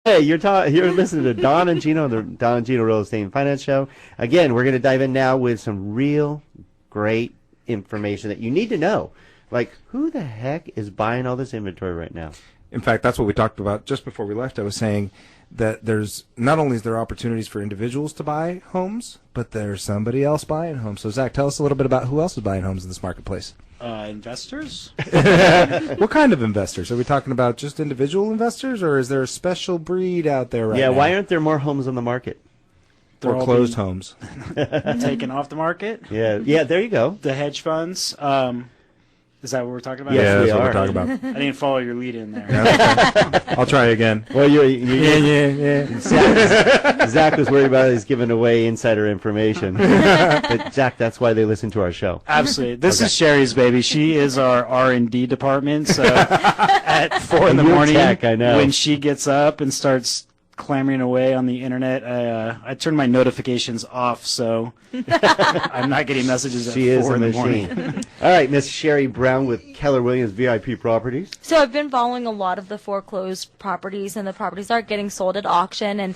Hey, you're listening to Don and Gino, the Don and Gino Real Estate and Finance Show. Again, we're going to dive in now with some real great information that you need to know. Like, who the heck is buying all this inventory right now? In fact, that's what we talked about just before we left. I was saying that there's not only is there opportunities for individuals to buy homes, but there's somebody else buying homes. So, Zach, tell us a little bit about who else is buying homes in this marketplace. Investors? What kind of investors? Are we talking about just individual investors, or is there a special breed out there right now? Yeah, why aren't there more homes on the market? Foreclosed homes. Taken off the market? Yeah, there you go. The hedge funds. Is that what we're talking about? Yes, Yeah, that's we what are. we're talking about. I didn't follow your lead in there. I'll try again. Well, Yeah. Zach was worried about us giving away insider information. But Zach, that's why they listen to our show. Absolutely. This is Cherrie's baby. She is our R&D department. So at 4 in the You're morning, tech, I know. when she gets up and starts clamoring away on the internet, I turn my notifications off, so I'm not getting messages at She is 4 a in the machine. morning. All right, Miss Cherrie Brown with Keller Williams VIP Properties. So I've been following a lot of the foreclosed properties, and the properties are getting sold at auction, and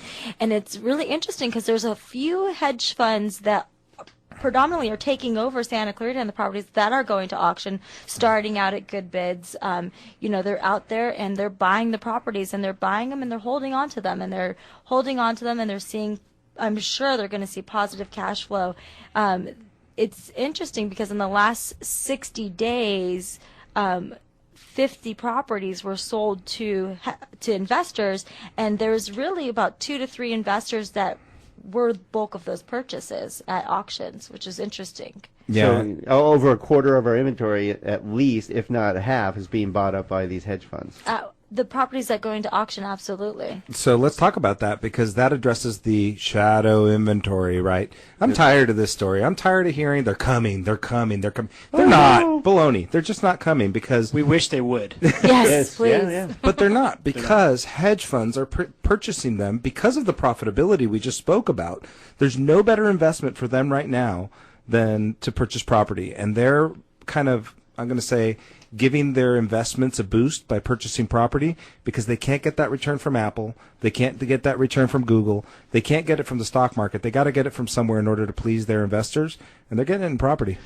it's really interesting because there's a few hedge funds that predominantly are taking over Santa Clarita and the properties that are going to auction, starting out at good bids. They're out there and they're buying the properties, and they're buying them and they're holding on to them, and they're seeing, I'm sure they're going to see positive cash flow. It's interesting because in the last 60 days, 50 properties were sold to investors, and there's really about 2 to 3 investors that were the bulk of those purchases at auctions, which is interesting. Yeah. So over a quarter of our inventory, at least, if not half, is being bought up by these hedge funds. The properties that go into auction, absolutely. So let's talk about that, because that addresses the shadow inventory, right? I'm tired of this story. I'm tired of hearing they're coming. They're not. Baloney. They're just not coming because We wish they would. Yes, please. Yeah. But they're not, because hedge funds are purchasing them because of the profitability we just spoke about. There's no better investment for them right now than to purchase property. And they're kind of, I'm going to say, giving their investments a boost by purchasing property because they can't get that return from Apple. They can't get that return from Google. They can't get it from the stock market. They got to get it from somewhere in order to please their investors, and they're getting it in property.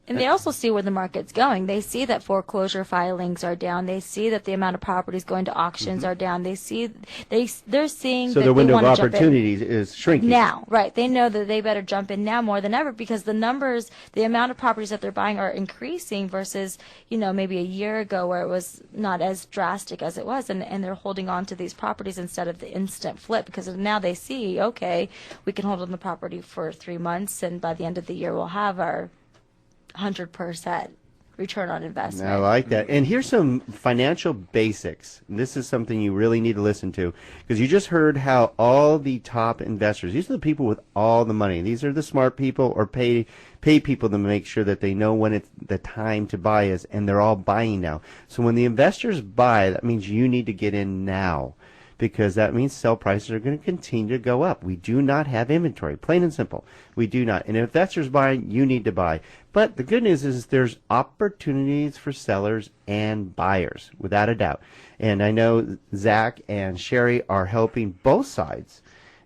And they also see where the market's going. They see that foreclosure filings are down. They see that the amount of properties going to auctions are down. They're seeing So that the window they of want to jump in opportunities is shrinking. now, right? They know that they better jump in now more than ever because the amount of properties that they're buying are increasing versus, maybe a year ago where it was not as drastic as it was, and they're holding on to these properties instead of the instant flip because now they see, okay, we can hold on the property for 3 months, and by the end of the year we'll have our 100% return on investment. I like that. And here's some financial basics. This is something you really need to listen to because you just heard how all the top investors, these are the people with all the money. These are the smart people or pay people to make sure that they know when it's the time to buy is, and they're all buying now. So when the investors buy, that means you need to get in now, because that means sell prices are going to continue to go up. We do not have inventory, plain and simple. We do not. And if investors buy, you need to buy. But the good news is there's opportunities for sellers and buyers, without a doubt. And I know Zach and Cherrie are helping both sides.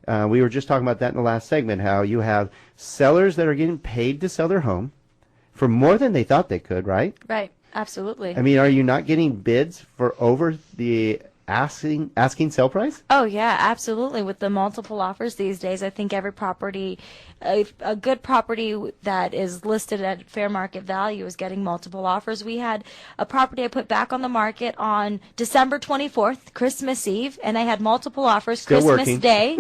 We were just talking about that in the last segment, how you have sellers that are getting paid to sell their home for more than they thought they could, right? Right, absolutely. I mean, are you not getting bids for over the asking sell price? Oh yeah, absolutely. With the multiple offers these days, I think every property, a good property that is listed at fair market value is getting multiple offers. We had a property I put back on the market on December 24th, Christmas Eve, and I had multiple offers. Still Christmas working. Day,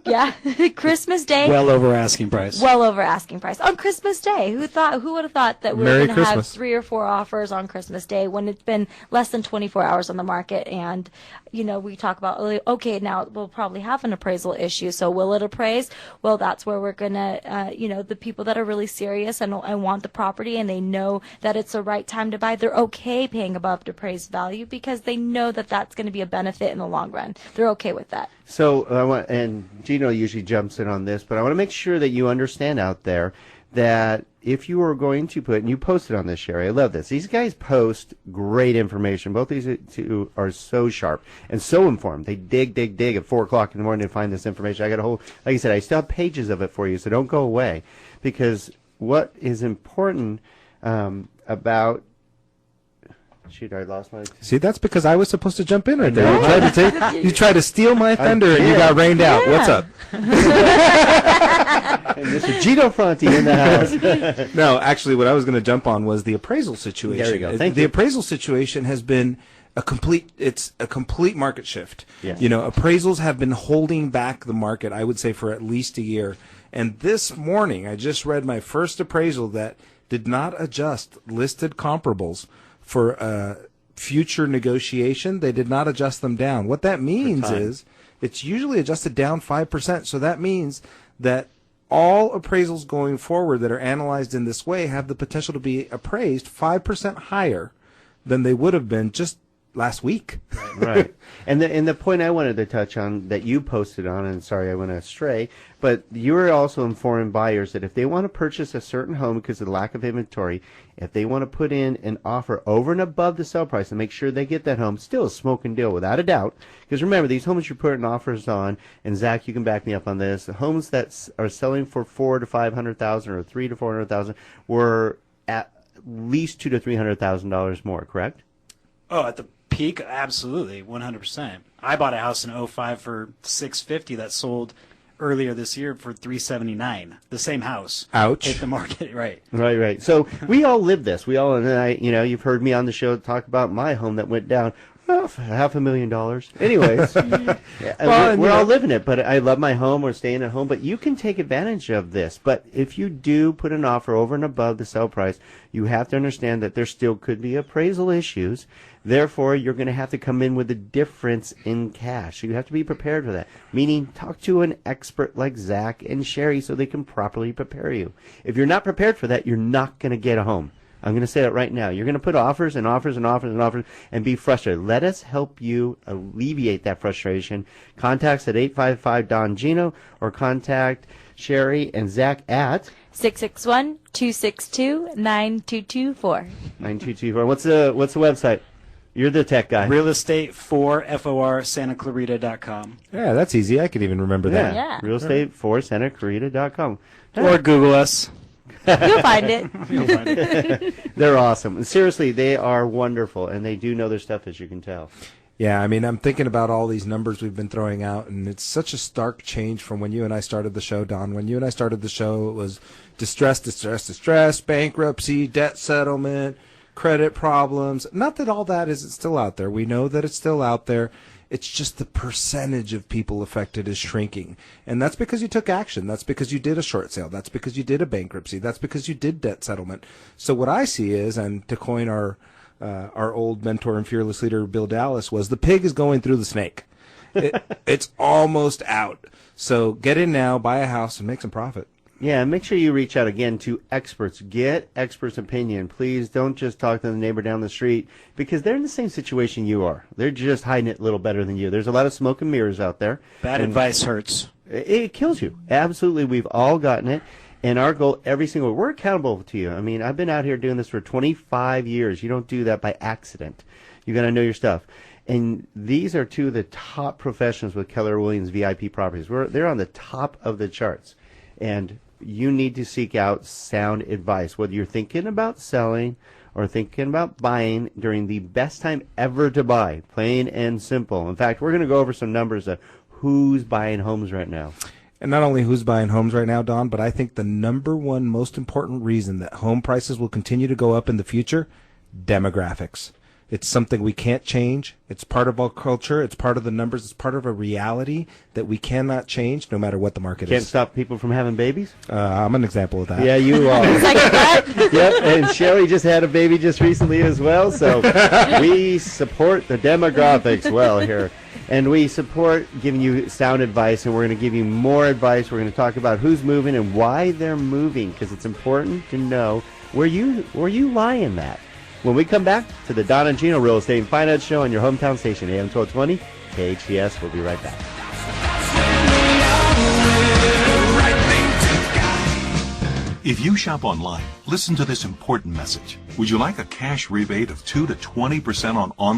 yeah, Christmas Day. Well over asking price. Well over asking price on Christmas Day. Who would have thought that we were Merry going to have Christmas. 3 or 4 offers on Christmas Day when it's been less than 24 hours on the market? And we talk about, okay, now we'll probably have an appraisal issue. So will it appraise? Well, that's where we're going to, the people that are really serious and want the property and they know that it's the right time to buy, they're okay paying above the appraised value because they know that that's going to be a benefit in the long run. They're okay with that. So and Gino usually jumps in on this, but I want to make sure that you understand out there that if you are going to put, and you posted on this, Cherrie, I love this. These guys post great information. Both these two are so sharp and so informed. They dig at 4 o'clock in the morning to find this information. I got a whole, like I said, I still have pages of it for you, so don't go away. Because what is important about... Shoot, I lost my... See, that's because I was supposed to jump in right there. know. You tried to steal my thunder and you got rained out. Yeah. What's up? And Mr. Gino Fronti in the house. No, actually, what I was going to jump on was the appraisal situation. There you go. Thank the you. appraisal situation has been a complete market shift. Yes. You know, appraisals have been holding back the market, I would say, for at least a year. And this morning, I just read my first appraisal that did not adjust listed comparables for future negotiation. They did not adjust them down. What that means is it's usually adjusted down 5%. So that means that all appraisals going forward that are analyzed in this way have the potential to be appraised 5% higher than they would have been just last week. Right. And the point I wanted to touch on that you posted on, and sorry I went astray, but you were also informing buyers that if they want to purchase a certain home because of the lack of inventory, if they want to put in an offer over and above the sale price and make sure they get that home, still a smoking deal without a doubt. Because remember, these homes you're putting offers on, and Zach, you can back me up on this, the homes that are selling for $400,000 to $500,000 or $300,000 to $400,000 were at least $200,000 to $300,000 more, correct? Oh, at the peak, absolutely, 100%. I bought a house in '05 for $650 that sold earlier this year for $379. The same house. Ouch. Hit the market, right. Right. So we all live this. We all, and I, you've heard me on the show talk about my home that went down $500,000. Anyways, we're all living it. But I love my home. We're staying at home. But you can take advantage of this. But if you do put an offer over and above the sale price, you have to understand that there still could be appraisal issues. Therefore, you're going to have to come in with a difference in cash. So you have to be prepared for that. Meaning, talk to an expert like Zach and Cherrie so they can properly prepare you. If you're not prepared for that, you're not going to get a home. I'm going to say it right now. You're going to put offers and offers and offers and offers and be frustrated. Let us help you alleviate that frustration. Contact us at 855-DON-GINO or contact Cherrie and Zach at 661-262-9224. 9224. What's the website? You're the tech guy. Real Estate for FOR SantaClarita.com. Yeah, that's easy. I could even remember that. Yeah. Real estate for SantaClarita.com. Or Google us. You'll find it. You'll find it. They're awesome. And seriously, they are wonderful, and they do know their stuff, as you can tell. Yeah, I mean, I'm thinking about all these numbers we've been throwing out, and it's such a stark change from when you and I started the show, Don. When you and I started the show, it was distress, bankruptcy, debt settlement, credit problems. Not that all that isn't still out there. We know that it's still out there. It's just the percentage of people affected is shrinking. And that's because you took action. That's because you did a short sale. That's because you did a bankruptcy. That's because you did debt settlement. So what I see is, and to coin our old mentor and fearless leader, Bill Dallas, was the pig is going through the snake. It's almost out. So get in now, buy a house, and make some profit. Yeah, make sure you reach out again to experts. Get experts' opinion. Please don't just talk to the neighbor down the street because they're in the same situation you are. They're just hiding it a little better than you. There's a lot of smoke and mirrors out there. Bad advice hurts. It kills you. Absolutely. We've all gotten it. And our goal we're accountable to you. I mean, I've been out here doing this for 25 years. You don't do that by accident. You got to know your stuff. And these are two of the top professionals with Keller Williams VIP Properties. They're on the top of the charts. And you need to seek out sound advice, whether you're thinking about selling or thinking about buying during the best time ever to buy, plain and simple. In fact, we're going to go over some numbers of who's buying homes right now. And not only who's buying homes right now, Don, but I think the number one most important reason that home prices will continue to go up in the future, demographics. It's something we can't change. It's part of our culture. It's part of the numbers. It's part of a reality that we cannot change no matter what the market Can't is. stop people from having babies? I'm an example of that. Yeah, you are. Yep, and Cherrie just had a baby just recently as well, so we support the demographics well here. And we support giving you sound advice, and we're going to give you more advice. We're going to talk about who's moving and why they're moving, because it's important to know where you lie in that. When we come back to the Don and Gino Real Estate and Finance Show on your hometown station, AM 1220, KHTS. We'll be right back. If you shop online, listen to this important message. Would you like a cash rebate of 2 to 20% on online